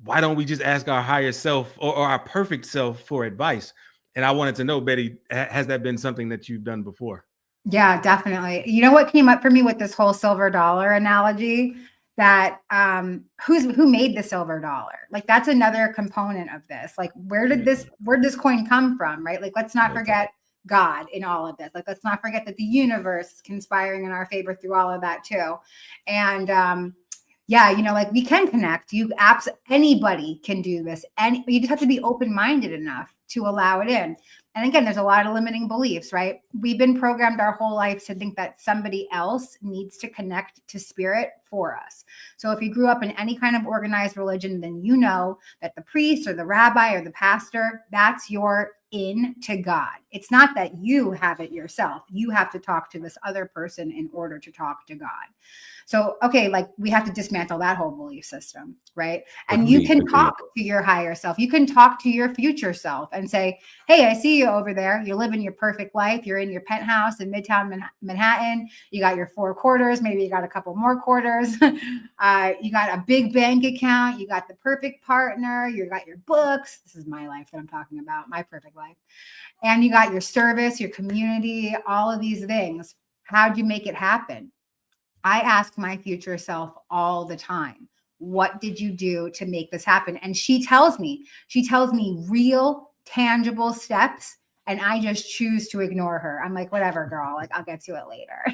why don't we just ask our higher self or our perfect self for advice? And I wanted to know, Betty, has that been something that you've done before?
Yeah, definitely. You know what came up for me with this whole silver dollar analogy? That who made the silver dollar? Like that's another component of this. Like where did this coin come from? Right? Like let's not forget God in all of this. Like let's not forget that the universe is conspiring in our favor through all of that too. And yeah, you know, like we can connect. Anybody can do this, and you just have to be open-minded enough to allow it in. And again, there's a lot of limiting beliefs, right? We've been programmed our whole life to think that somebody else needs to connect to spirit for us. So if you grew up in any kind of organized religion, then you know that the priest or the rabbi or the pastor, that's your in to God. It's not that you have it yourself. You have to talk to this other person in order to talk to God. So, okay, like we have to dismantle that whole belief system, right? And you can talk to your higher self. You can talk to your future self and say, hey, I see you over there. You're living your perfect life. You're in your penthouse in Midtown Manhattan. You got your 4 quarters. Maybe you got a couple more quarters. You got a big bank account. You got the perfect partner. You got your books. This is my life that I'm talking about, my perfect life. And you got your service, your community, all of these things. How'd you make it happen? I ask my future self all the time, what did you do to make this happen? And she tells me real, tangible steps. And I just choose to ignore her. I'm like, whatever, girl, like I'll get to it later.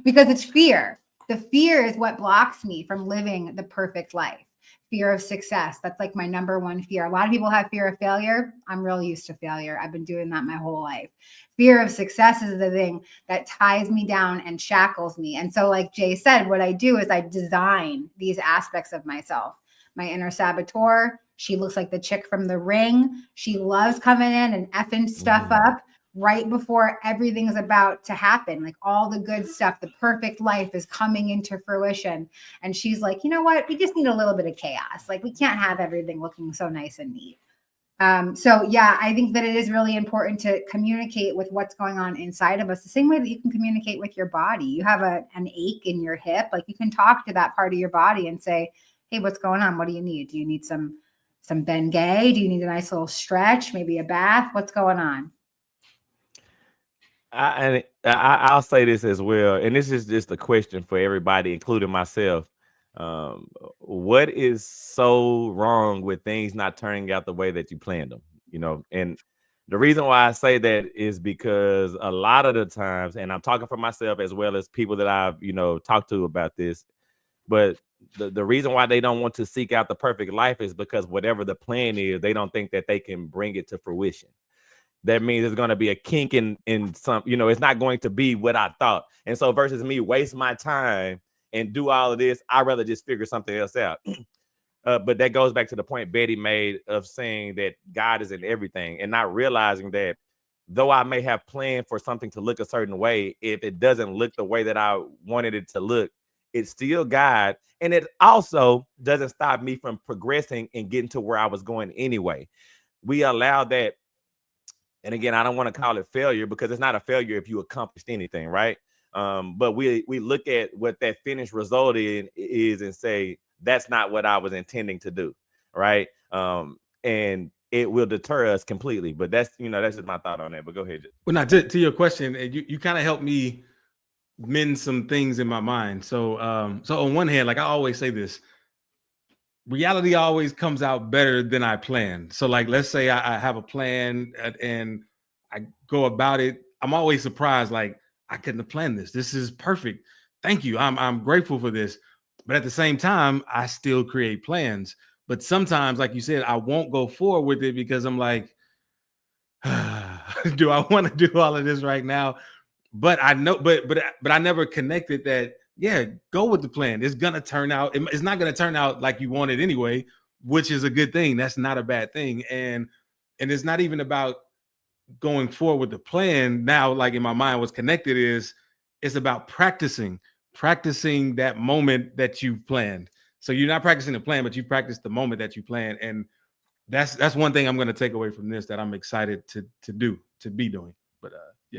Because it's fear. The fear is what blocks me from living the perfect life. Fear of success. That's like my number one fear. A lot of people have fear of failure. I'm real used to failure. I've been doing that my whole life. Fear of success is the thing that ties me down and shackles me. And so like Jay said, what I do is I design these aspects of myself. My inner saboteur, she looks like the chick from The Ring. She loves coming in and effing stuff up right before everything's about to happen. Like all the good stuff, the perfect life is coming into fruition. And she's like, you know what? We just need a little bit of chaos. Like we can't have everything looking so nice and neat. So yeah, I think that it is really important to communicate with what's going on inside of us, the same way that you can communicate with your body. You have an ache in your hip, like you can talk to that part of your body and say, hey, what's going on? What do you need? Do you need some Bengay? Do you need a nice little stretch? Maybe a bath? What's going on?
I'll say this as well, and this is just a question for everybody, including myself. What is so wrong with things not turning out the way that you planned them? You know, and the reason why I say that is because a lot of the times, and I'm talking for myself as well as people that I've, talked to about this, but the reason why they don't want to seek out the perfect life is because whatever the plan is, they don't think that they can bring it to fruition. That means there's going to be a kink in some, it's not going to be what I thought. And so versus me waste my time and do all of this, I'd rather just figure something else out. But that goes back to the point Betty made of saying that God is in everything and not realizing that though I may have planned for something to look a certain way, if it doesn't look the way that I wanted it to look, it's still God. And it also doesn't stop me from progressing and getting to where I was going anyway. We allow that. And again, I don't want to call it failure because it's not a failure if you accomplished anything, right? But we look at what that finished result is and say, that's not what I was intending to do, right? And it will deter us completely. But that's just my thought on that. But go ahead.
Well, now to your question, you kind of helped me mend some things in my mind. So on one hand, like I always say this, reality always comes out better than I planned. So like, let's say I have a plan and I go about it. I'm always surprised. Like I couldn't have planned this. This is perfect. Thank you. I'm grateful for this. But at the same time, I still create plans. But sometimes, like you said, I won't go forward with it because I'm like, do I want to do all of this right now? But I know, but I never connected that. Yeah, go with the plan. It's gonna turn out. It's not gonna turn out like you want it anyway, which is a good thing. That's not a bad thing. And it's not even about going forward with the plan. Now, like in my mind, what's connected is it's about practicing that moment that you've planned. So you're not practicing the plan, but you practice the moment that you plan. And that's one thing I'm gonna take away from this that I'm excited to be doing. But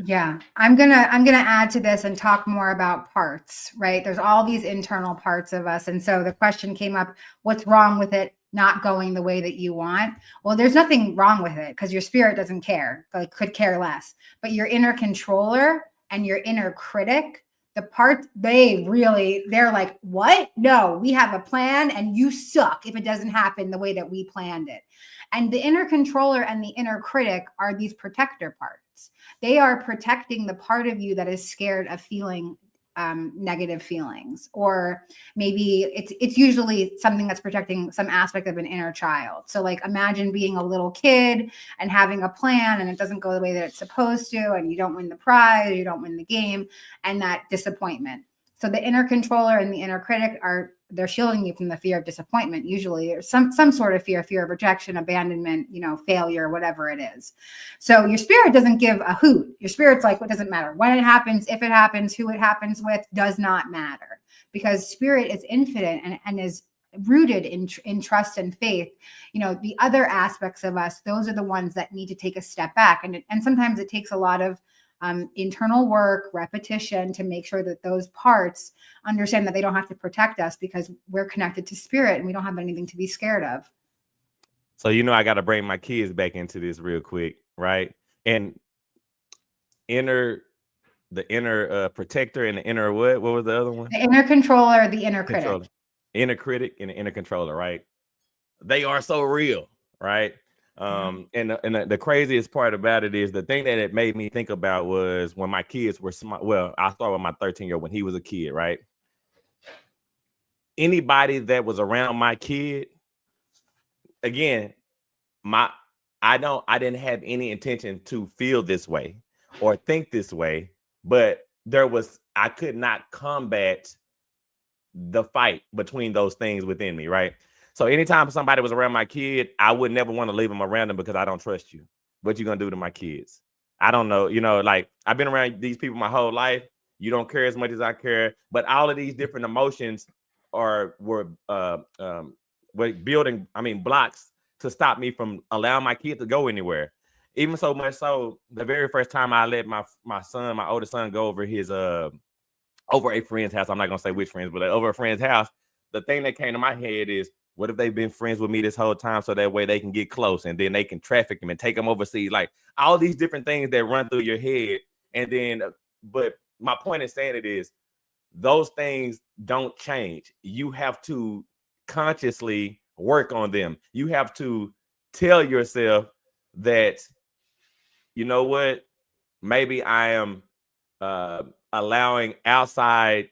yeah, I'm gonna add to this and talk more about parts, right? There's all these internal parts of us. And so the question came up, what's wrong with it not going the way that you want? Well, there's nothing wrong with it because your spirit doesn't care, like could care less. But your inner controller and your inner critic, the part they're like, what? No, we have a plan and you suck if it doesn't happen the way that we planned it. And the inner controller and the inner critic are these protector parts. They are protecting the part of you that is scared of feeling negative feelings, or maybe it's usually something that's protecting some aspect of an inner child. So like imagine being a little kid and having a plan and it doesn't go the way that it's supposed to, and you don't win the prize, you don't win the game, and that disappointment. So the inner controller and the inner critic they're shielding you from the fear of disappointment, usually, or some sort of fear of rejection, abandonment, failure, whatever it is. So your spirit doesn't give a hoot. Your spirit's like, what doesn't matter when it happens, if it happens, who it happens with, does not matter, because spirit is infinite and is rooted in trust and faith. The other aspects of us, those are the ones that need to take a step back. And sometimes it takes a lot of internal work, repetition, to make sure that those parts understand that they don't have to protect us, because we're connected to spirit and we don't have anything to be scared of.
So, I got to bring my kids back into this real quick, right? And the inner protector and the inner what was the other one?
The inner controller, the inner critic.
Controller. Inner critic and the inner controller, right? They are so real, right? And the craziest part about it is the thing that it made me think about was when my kids were small. Well, I started with my 13-year-old when he was a kid, right? Anybody that was around my kid, again, I didn't have any intention to feel this way or think this way, but I could not combat the fight between those things within me, right? So anytime somebody was around my kid, I would never want to leave them around them because I don't trust you. What you gonna do to my kids? I don't know. Like I've been around these people my whole life. You don't care as much as I care, but all of these different emotions were building, blocks to stop me from allowing my kid to go anywhere. Even so much so, the very first time I let my oldest son, go over his over a friend's house. I'm not gonna say which friends, but over a friend's house. The thing that came to my head is, what if they've been friends with me this whole time, so that way they can get close and then they can traffic him and take him overseas? Like all these different things that run through your head. And then, but my point in saying it is, those things don't change. You have to consciously work on them. You have to tell yourself that, you know what, maybe I am allowing outside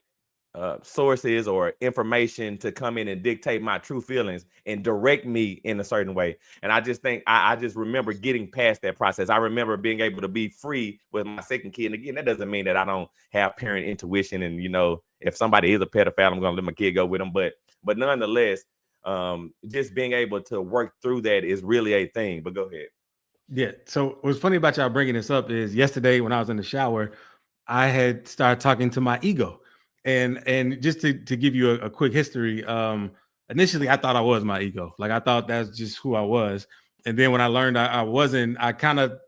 sources or information to come in and dictate my true feelings and direct me in a certain way. And I just think I just remember getting past that process. I remember being able to be free with my second kid. And again, that doesn't mean that I don't have parent intuition. And if somebody is a pedophile, I'm gonna let my kid go with them. But nonetheless, just being able to work through that is really a thing. But go ahead.
Yeah. So what's funny about y'all bringing this up is yesterday when I was in the shower, I had started talking to my ego. And just to give you a quick history, initially I thought I was my ego. Like I thought that's just who I was. And then when I learned I wasn't, I kind of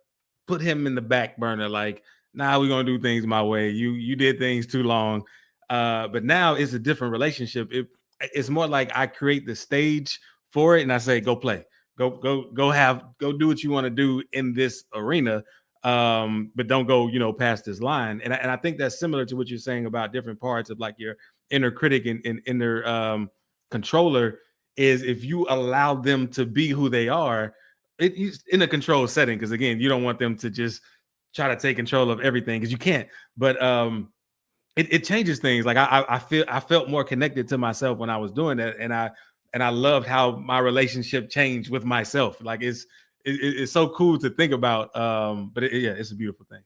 put him in the back burner. Like, nah, we're gonna do things my way. You did things too long. But now it's a different relationship. It's more like I create the stage for it and I say, go play. Go do what you want to do in this arena. But don't go, past this line. And I think that's similar to what you're saying about different parts of like your inner critic and inner controller, is if you allow them to be who they are, in a controlled setting. Because again, you don't want them to just try to take control of everything, because you can't. But it changes things. Like I felt more connected to myself when I was doing that, and I loved how my relationship changed with myself. Like it's so cool to think about. But it's a beautiful thing.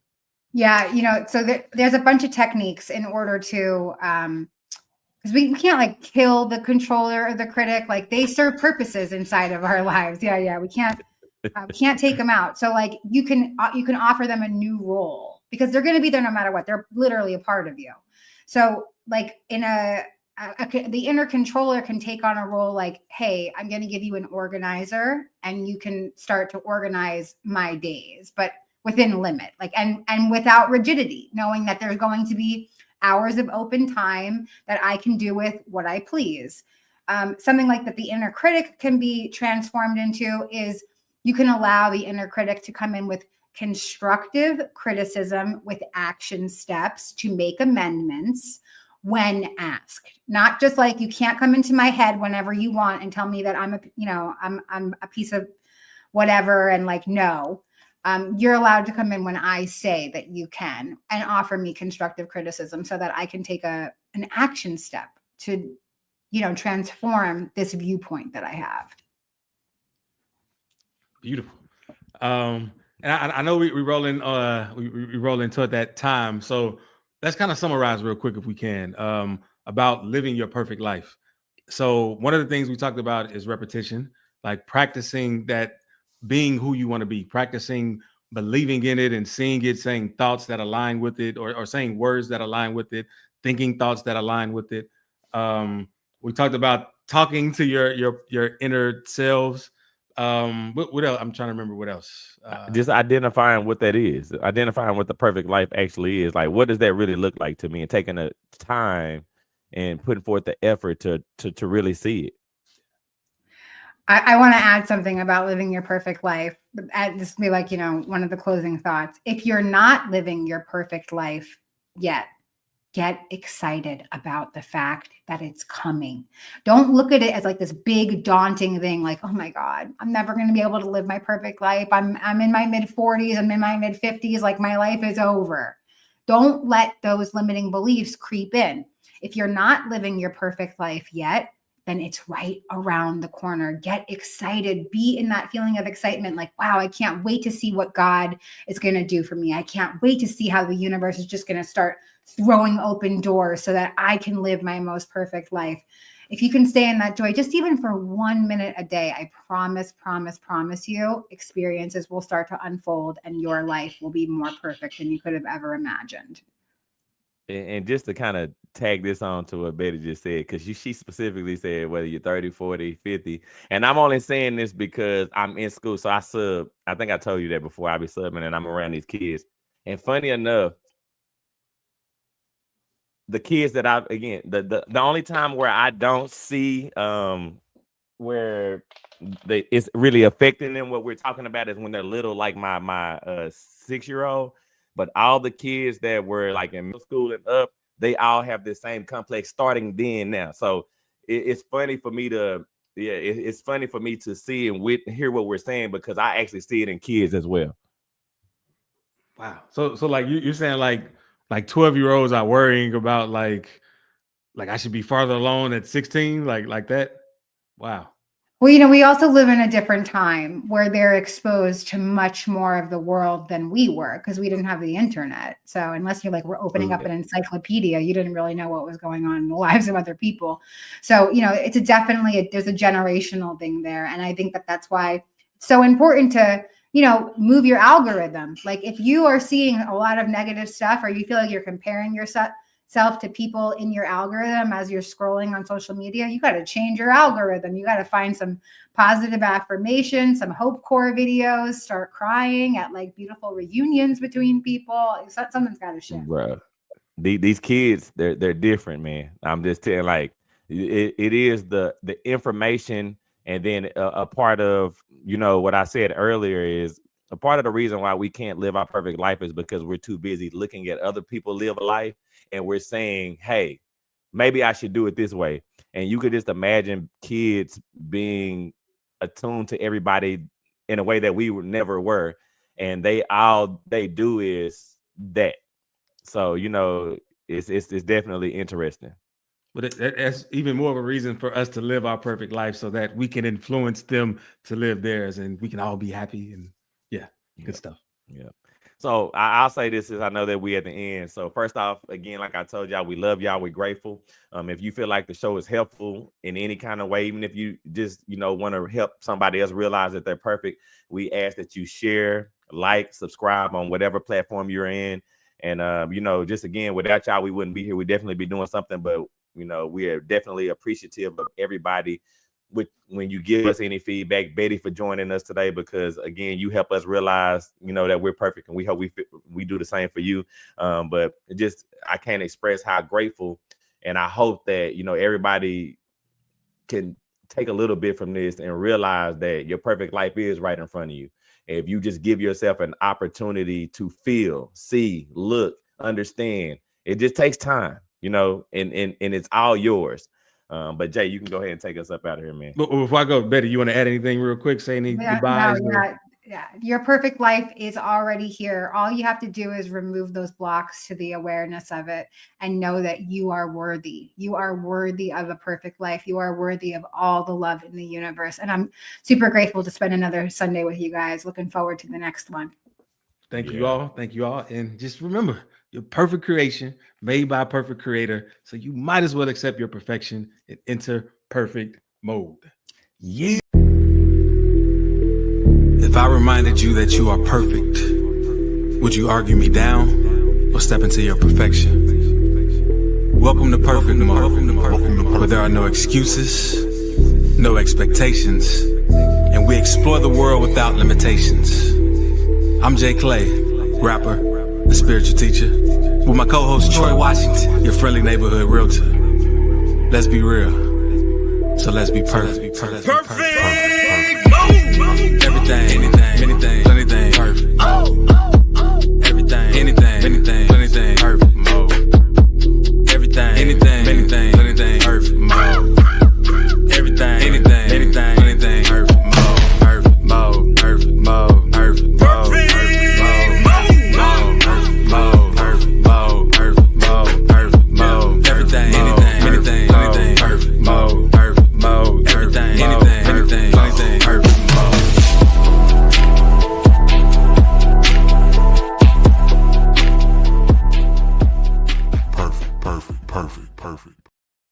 Yeah. So there's a bunch of techniques in order to, because we can't like kill the controller or the critic. Like they serve purposes inside of our lives. Yeah. We can't take them out. So like you can offer them a new role, because they're going to be there no matter what. They're literally a part of you. So like the inner controller can take on a role like, hey, I'm going to give you an organizer and you can start to organize my days, but within limit, like, and without rigidity, knowing that there's going to be hours of open time that I can do with what I please. Something like that the inner critic can be transformed into is you can allow the inner critic to come in with constructive criticism with action steps to make amendments when asked. Not just like, you can't come into my head whenever you want and tell me that I'm a piece of whatever, and like, no. You're allowed to come in when I say that you can and offer me constructive criticism so that I can take an action step to, transform this viewpoint that I have.
Beautiful. And I know we roll in we roll into it that time. So let's kind of summarize real quick if we can about living your perfect life. So one of the things we talked about is repetition, like practicing that, being who you want to be, practicing believing in it and seeing it, saying thoughts that align with it, or saying words that align with it, thinking thoughts that align with it. We talked about talking to your inner selves. What else? I'm trying to remember what else.
Just identifying what that is, identifying what the perfect life actually is. Like, what does that really look like to me, and taking the time and putting forth the effort to really see it.
I want to add something about living your perfect life. This will be like, one of the closing thoughts. If you're not living your perfect life yet, get excited about the fact that it's coming. Don't look at it as like this big daunting thing. Like, oh my God, I'm never going to be able to live my perfect life. I'm in my mid 40s. I'm in my mid 50s. Like my life is over. Don't let those limiting beliefs creep in. If you're not living your perfect life yet, then it's right around the corner. Get excited. Be in that feeling of excitement. Like, wow, I can't wait to see what God is going to do for me. I can't wait to see how the universe is just going to start throwing open doors so that I can live my most perfect life. If you can stay in that joy, just even for 1 minute a day, I promise you, experiences will start to unfold and your life will be more perfect than you could have ever imagined.
And just to kind of tag this on to what Betty just said, because she specifically said whether you're 30, 40, 50. And I'm only saying this because I'm in school. So I sub. I think I told you that before. I be subbing and I'm around these kids. And funny enough, the kids that the only time where I don't see where it's really affecting them, what we're talking about, is when they're little, like my 6-year-old. But all the kids that were like in middle school and up, they all have the same complex starting then now. So it's funny for me to, it's funny for me to see and hear what we're saying, because I actually see it in kids as well.
Wow. So like you're saying like 12-year-olds are worrying about like I should be farther along at 16, like that. Wow.
Well, we also live in a different time where they're exposed to much more of the world than we were, because we didn't have the internet. So unless you're like, we're opening up an encyclopedia, you didn't really know what was going on in the lives of other people. So, it's there's a generational thing there. And I think that's why it's so important to, move your algorithm. Like if you are seeing a lot of negative stuff, or you feel like you're comparing yourself to people in your algorithm as you're scrolling on social media, you got to change your algorithm. You got to find some positive affirmation, some hope core videos, start crying at like beautiful reunions between people. Something's got to shift.
Bro, these kids, they're different, man. I'm just telling, like, it is the information. And then a part of, what I said earlier is a part of the reason why we can't live our perfect life is because we're too busy looking at other people live a life. And we're saying, hey, maybe I should do it this way. And you could just imagine kids being attuned to everybody in a way that we never were. And they do is that. So, it's definitely interesting.
But that's even more of a reason for us to live our perfect life, so that we can influence them to live theirs, and we can all be happy. And good stuff.
Yeah. So I'll say this, is I know that we at the end. So first off, again, like I told y'all, we love y'all. We're grateful. If you feel like the show is helpful in any kind of way, even if you just, want to help somebody else realize that they're perfect, we ask that you share, like, subscribe on whatever platform you're in. And, just again, without y'all, we wouldn't be here. We'd definitely be doing something. But, we are definitely appreciative of everybody when you give us any feedback. Betty, for joining us today, because again, you help us realize, that we're perfect, and we hope we do the same for you. But I can't express how grateful, and I hope that, everybody can take a little bit from this and realize that your perfect life is right in front of you. If you just give yourself an opportunity to feel, see, look, understand, it just takes time, and it's all yours. But Jay, you can go ahead and take us up out of here, man.
But before I go, Betty, you want to add anything real quick? Say any goodbyes?
No, your perfect life is already here. All you have to do is remove those blocks to the awareness of it and know that you are worthy. You are worthy of a perfect life. You are worthy of all the love in the universe. And I'm super grateful to spend another Sunday with you guys. Looking forward to the next one.
Thank you all. Thank you all. And just remember, you're perfect creation made by a perfect creator. So you might as well accept your perfection and enter perfect mode. Yeah.
If I reminded you that you are perfect, would you argue me down or step into your perfection? Welcome to perfect mode, where there are no excuses, no expectations, and we explore the world without limitations. I'm JClay, rapper, a spiritual teacher, with my co-host Troy Washington, your friendly neighborhood realtor. Let's be real, so let's be perfect. Everything